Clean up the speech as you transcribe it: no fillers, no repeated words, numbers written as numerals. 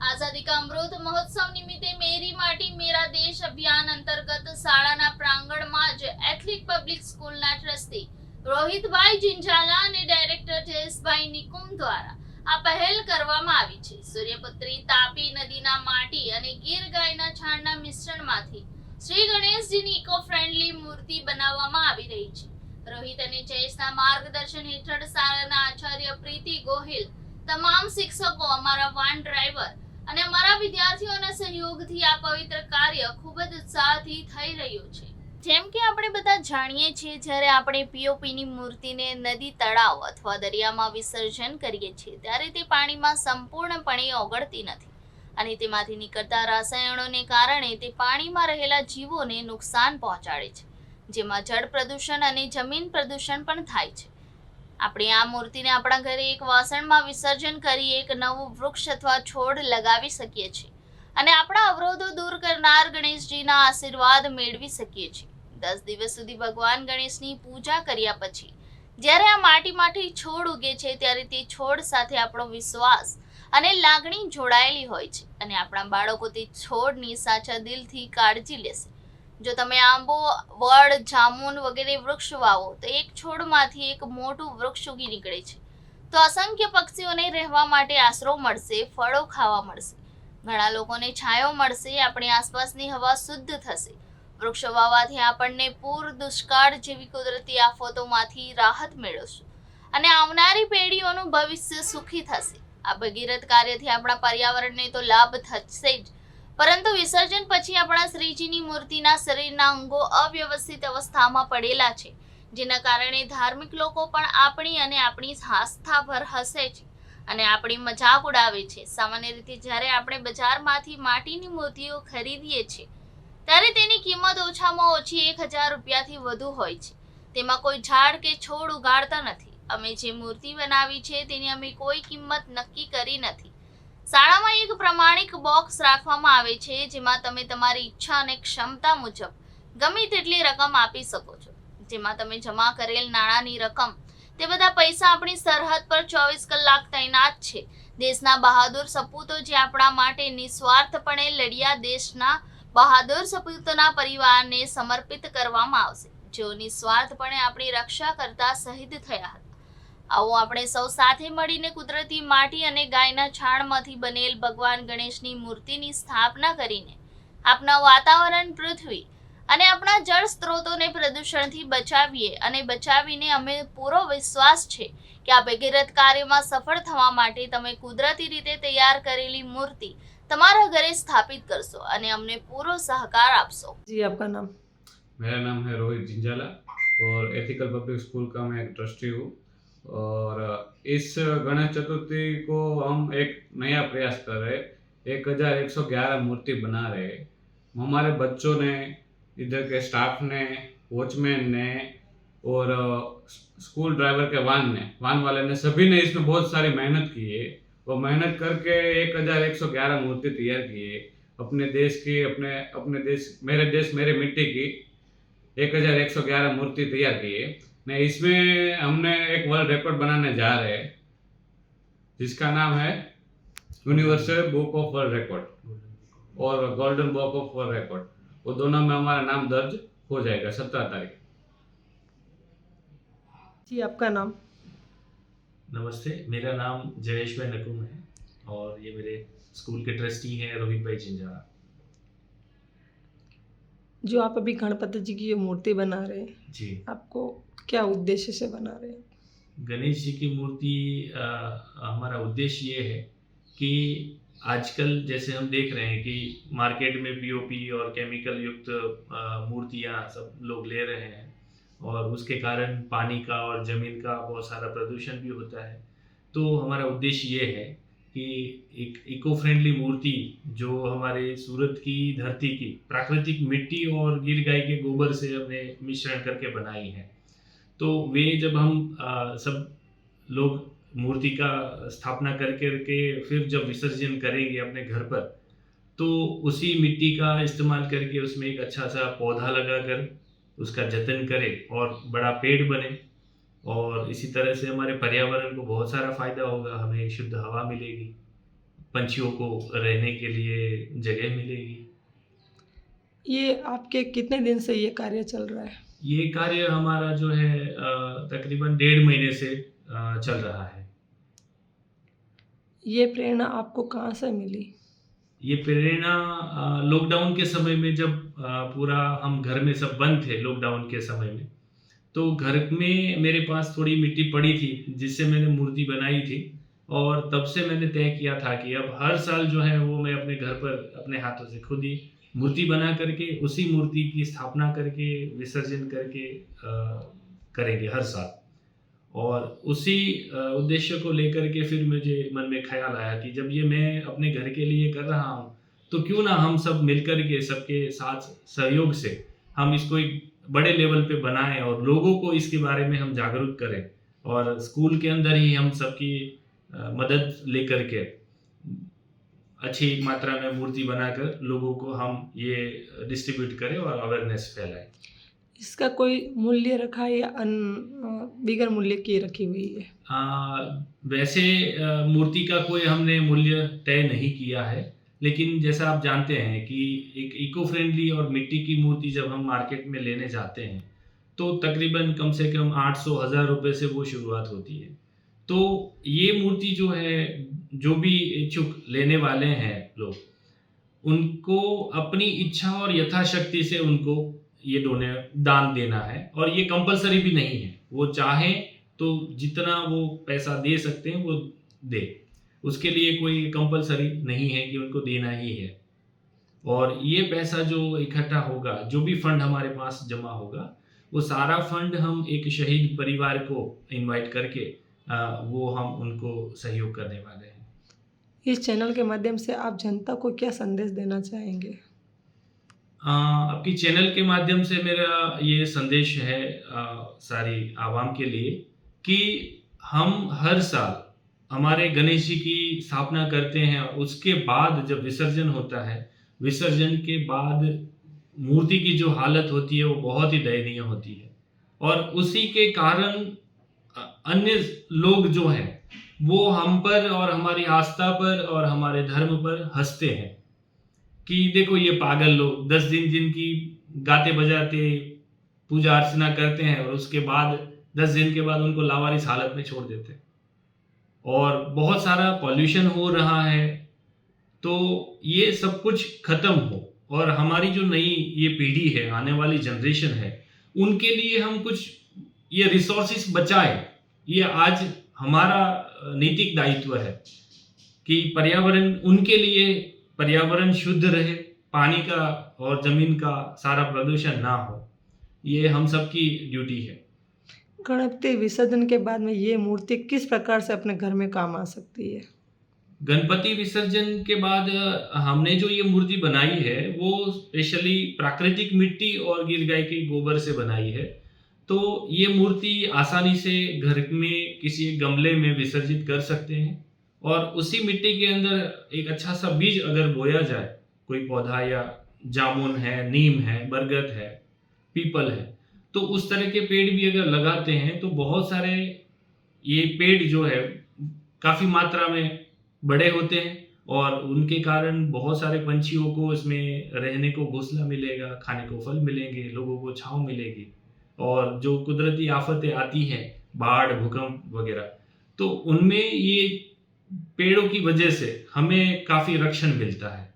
આઝાદી કા અમૃત મહોત્સવ નિમિત્તે મેરી માટી મેરા દેશ અભિયાન અંતર્ગત શાળાના પ્રાંગણમાં જ એથલિક પબ્લિક સ્કૂલના ટ્રસ્ટી રોહિતભાઈ જિંજાલા અને ડાયરેક્ટર જયેશભાઈ નિકુમ દ્વારા આ પહેલ કરવામાં આવી છે. સૂર્યપુત્રી તાપી નદીના માટી અને ગીર ગાયના છાણના મિશ્રણમાંથી શ્રી ગણેશજીની ઇકો ફ્રેન્ડલી મૂર્તિ બનાવવામાં આવી રહી છે. રોહિત અને જયેશના માર્ગદર્શન હેઠળ શાળાના આચાર્ય પ્રીતિ ગોહિલ, તમામ શિક્ષકો, અમારા વાન ડ્રાઈવર અને અમારા વિદ્યાર્થીઓના સહયોગથી આ પવિત્ર કાર્ય ખૂબ જ ઉત્સાહથી થઈ રહ્યું છે. જેમ કે આપણે બધા જાણીએ છીએ, જ્યારે આપણે પીઓપીની મૂર્તિને નદી, તળાવ અથવા દરિયામાં વિસર્જન કરીએ છીએ ત્યારે તે પાણીમાં સંપૂર્ણપણે ઓગળતી નથી અને તેમાંથી નીકળતા રસાયણોને કારણે તે પાણીમાં રહેલા જીવોને નુકસાન પહોંચાડે છે, જેમાં જળ પ્રદૂષણ અને જમીન પ્રદૂષણ પણ થાય છે. આપણે આ મૂર્તિને આપણા ઘરે એક વાસણમાં વિસર્જન કરી એક નવું વૃક્ષ અથવા છોડ લગાવી શકીએ છીએ અને આપણા અવરોધો દૂર કરનાર ગણેશજીના આશીર્વાદ મેળવી શકીએ છીએ. 10 દિવસ સુધી ભગવાન ગણેશની પૂજા કર્યા પછી જ્યારે આ માટીમાંથી છોડ ઉગે છે ત્યારે તે છોડ સાથે આપણો વિશ્વાસ અને લાગણી જોડાયેલી હોય છે અને આપણા બાળકો તે છોડની સાચા દિલથી કાળજી લેશે. જો તમે આંબો, વડ, જામુન વગેરે વૃક્ષ વાવો તો એક છોડમાંથી એક મોટું વૃક્ષ ઉગી નીકળે છે, તો અસંખ્ય પક્ષીઓને રહેવા માટે આશરો મળશે, ફળો ખાવા મળશે, ઘણા લોકોને છાંયો મળશે, આપણી આસપાસની હવા શુદ્ધ થશે. વૃક્ષો વાવવાથી આપણને પૂર, દુષ્કાળ જેવી કુદરતી આફતોમાંથી રાહત મેળવશું અને આવનારી પેઢીઓનું ભવિષ્ય સુખી થશે. આ ભગીરથ કાર્યથી આપણા પર્યાવરણને તો લાભ થશે જ, પરંતુ વિસર્જન પછી આપણા શ્રીજીની મૂર્તિના શરીરના અંગો અવ્યવસ્થિત અવસ્થામાં પડેલા છે, જેના કારણે ધાર્મિક લોકો પણ આપણી અને આપણી આસ્થા પર હસે છે અને આપણી મજાક ઉડાવે છે. સામાન્ય રીતે જ્યારે આપણે બજારમાંથી માટીની મૂર્તિઓ ખરીદીએ છીએ ત્યારે તેની કિંમત ઓછામાં ઓછી 1000 રૂપિયાથી વધુ હોય છે. તેમાં કોઈ ઝાડ કે છોડ ઉગાડતા નથી. અમે જે મૂર્તિ બનાવી છે તેની અમે કોઈ કિંમત નક્કી કરી નથી. શાળામાં એક પ્રમાણિક બોક્સ રાખવામાં આવે છે જેમાં તમે તમારી ઈચ્છા અને ક્ષમતા મુજબ ગમે તેટલી રકમ આપી શકો છો. જેમાં તમે જમા કરેલ નાણાંની રકમ, તે બધા પૈસા આપણી સરહદ પર 24 કલાક તૈનાત છે. દેશના બહાદુર સપૂતો જે આપણા માટે નિસ્વાર્થપણે લડ્યા, દેશના બહાદુર સપૂતોના પરિવારને સમર્પિત કરવામાં આવશે, જેઓ નિસ્વાર્થપણે આપણી રક્ષા કરતા શહીદ થયા હતા. આવો આપણે સૌ સાથે મળીને કુદરતી માટી અને ગાયના છાણમાંથી બનેલ ભગવાન ગણેશની મૂર્તિની સ્થાપના કરીને આપણા વાતાવરણ, પૃથ્વી અને આપણા જળ સ્ત્રોતોને પ્રદૂષણથી બચાવીએ અને બચાવીને અમે પૂરો વિશ્વાસ છે કે આ ભગીરથ કાર્યમાં સફળ થવા માટે તમે કુદરતી રીતે તૈયાર કરેલી મૂર્તિ તમારા ઘરે સ્થાપિત કરશો અને अमने पूरा सहकार आपसो. जी, आपका नाम? मेरा नाम है रोहित जिंजाला और एथिकल पब्लिक स्कूल का मैं एक ट्रस्टी हूँ और इस गणेश चतुर्थी को हम एक नया प्रयास कर रहे हैं. 1111 मूर्ति बना रहे हैं. हमारे बच्चों ने, इधर के स्टाफ ने, वॉचमैन ने और स्कूल ड्राइवर के वान वाले ने, सभी ने इसमें बहुत सारी मेहनत की है. वो मेहनत करके 1111 मूर्ति तैयार की है. अपने देश की, अपने देश, मेरे देश मेरे मिट्टी की 1111 मूर्ति तैयार की है. ने इसमें हमने एक वर्ल्ड रिकॉर्ड बनाने जा रहे हैं जिसका नाम है universal book of world record और golden book of world record. वो दोनों में हमारा नाम दर्ज हो जाएगा 17 तारीख. जी, आपका नाम? नमस्ते, मेरा नाम जयेश भाई नकुम है और ये मेरे स्कूल के ट्रस्टी हैं रोहित भाई जिंजाला. जो आप अभी गणपति जी की जो मूर्ति बना रहे हैं, जी, आपको क्या उद्देश्य से बना रहे हैं? गणेश जी की मूर्ति हमारा उद्देश्य ये है कि आजकल जैसे हम देख रहे हैं कि मार्केट में पीओपी और केमिकल युक्त मूर्तियाँ सब लोग ले रहे हैं और उसके कारण पानी का और ज़मीन का बहुत सारा प्रदूषण भी होता है. तो हमारा उद्देश्य ये है कि एक इको फ्रेंडली मूर्ति जो हमारे सूरत की धरती की प्राकृतिक मिट्टी और गिर गाय के गोबर से हमने मिश्रण करके बनाई है. तो वे जब हम सब लोग मूर्ति का स्थापना करके फिर जब विसर्जन करेंगे अपने घर पर, तो उसी मिट्टी का इस्तेमाल करके उसमें एक अच्छा सा पौधा लगाकर उसका जतन करें और बड़ा पेड़ बने और इसी तरह से हमारे पर्यावरण को बहुत सारा फायदा होगा, हमें शुद्ध हवा मिलेगी. पंछियों को रहने के लिए जगह मिलेगी। ये आपके कितने दिन से ये कार्य चल रहा है? ये कार्य हमारा जो है तकरीबन 1.5 महीने से चल रहा है। ये प्रेरणा आपको कहाँ से मिली? ये प्रेरणा लॉकडाउन के समय में जब पूरा हम घर में सब बंद थे लॉकडाउन के समय में, तो घर में मेरे पास थोड़ी मिट्टी पड़ी थी जिससे मैंने मूर्ति बनाई थी, और तब से मैंने तय किया था कि अब हर साल जो है वो मैं अपने घर पर अपने हाथों से खुद ही मूर्ति बना करके उसी मूर्ति की स्थापना करके विसर्जन करके करेंगे हर साल। और उसी उद्देश्य को लेकर के फिर मुझे मन में ख्याल आया कि जब ये मैं अपने घर के लिए कर रहा हूँ तो क्यों ना हम सब मिलकर के सबके साथ सहयोग से हम इसको एक बड़े लेवल पे बनाएं और लोगों को इसके बारे में हम जागरूक करें, और स्कूल के अंदर ही हम सबकी मदद लेकर के अच्छी मात्रा में मूर्ति बनाकर लोगों को हम ये डिस्ट्रीब्यूट करें और अवेयरनेस फैलाएं। इसका कोई मूल्य रखा है या बिगर मूल्य की रखी हुई है? वैसे मूर्ति का कोई हमने मूल्य तय नहीं किया है, लेकिन जैसा आप जानते हैं कि एक इको फ्रेंडली और मिट्टी की मूर्ति जब हम मार्केट में लेने जाते हैं तो तकरीबन कम से कम 800-1000 रुपये से वो शुरुआत होती है। तो ये मूर्ति जो है, जो भी इच्छुक लेने वाले हैं लोग, उनको अपनी इच्छा और यथाशक्ति से उनको ये दान देना है, और ये कंपलसरी भी नहीं है। वो चाहें तो जितना वो पैसा दे सकते हैं वो दे, उसके लिए कोई कंपलसरी नहीं है कि उनको देना ही है। और ये पैसा जो इकट्ठा होगा, जो भी फंड हमारे पास जमा होगा, वो सारा फंड हम एक शहीद परिवार को इनवाइट करके वो हम उनको सहयोग करने वाले हैं। इस चैनल के माध्यम से आप जनता को क्या संदेश देना चाहेंगे? आपकी चैनल के माध्यम से मेरा ये संदेश है सारी आवाम के लिए कि हम हर साल हमारे गणेश जी की स्थापना करते हैं, उसके बाद जब विसर्जन होता है, विसर्जन के बाद मूर्ति की जो हालत होती है वो बहुत ही दयनीय होती है, और उसी के कारण अन्य लोग जो हैं वो हम पर और हमारी आस्था पर और हमारे धर्म पर हंसते हैं कि देखो ये पागल लोग 10 दिन जिनकी गाते बजाते पूजा अर्चना करते हैं और उसके बाद 10 दिन के बाद उनको लावारिस हालत में छोड़ देते हैं, और बहुत सारा पॉल्यूशन हो रहा है। तो ये सब कुछ खत्म हो और हमारी जो नई ये पीढ़ी है, आने वाली जनरेशन है, उनके लिए हम कुछ ये रिसोर्सेस बचाएं। ये आज हमारा नैतिक दायित्व है कि पर्यावरण, उनके लिए पर्यावरण शुद्ध रहे, पानी का और जमीन का सारा प्रदूषण ना हो, ये हम सबकी ड्यूटी है। गणपति विसर्जन के बाद में ये मूर्ति किस प्रकार से अपने घर में काम आ सकती है? गणपति विसर्जन के बाद हमने जो ये मूर्ति बनाई है वो स्पेशली प्राकृतिक मिट्टी और गिर गाय के गोबर से बनाई है। तो ये मूर्ति आसानी से घर में किसी एक गमले में विसर्जित कर सकते हैं, और उसी मिट्टी के अंदर एक अच्छा सा बीज अगर बोया जाए, कोई पौधा या जामुन है, नीम है, बरगद है, पीपल है, तो उस तरह के पेड़ भी अगर लगाते हैं तो बहुत सारे ये पेड़ जो है काफ़ी मात्रा में बड़े होते हैं, और उनके कारण बहुत सारे पंछियों को इसमें रहने को घोंसला मिलेगा, खाने को फल मिलेंगे, लोगों को छांव मिलेगी, और जो कुदरती आफतें आती हैं, बाढ़, भूकंप वगैरह, तो उनमें ये पेड़ों की वजह से हमें काफ़ी रक्षण मिलता है।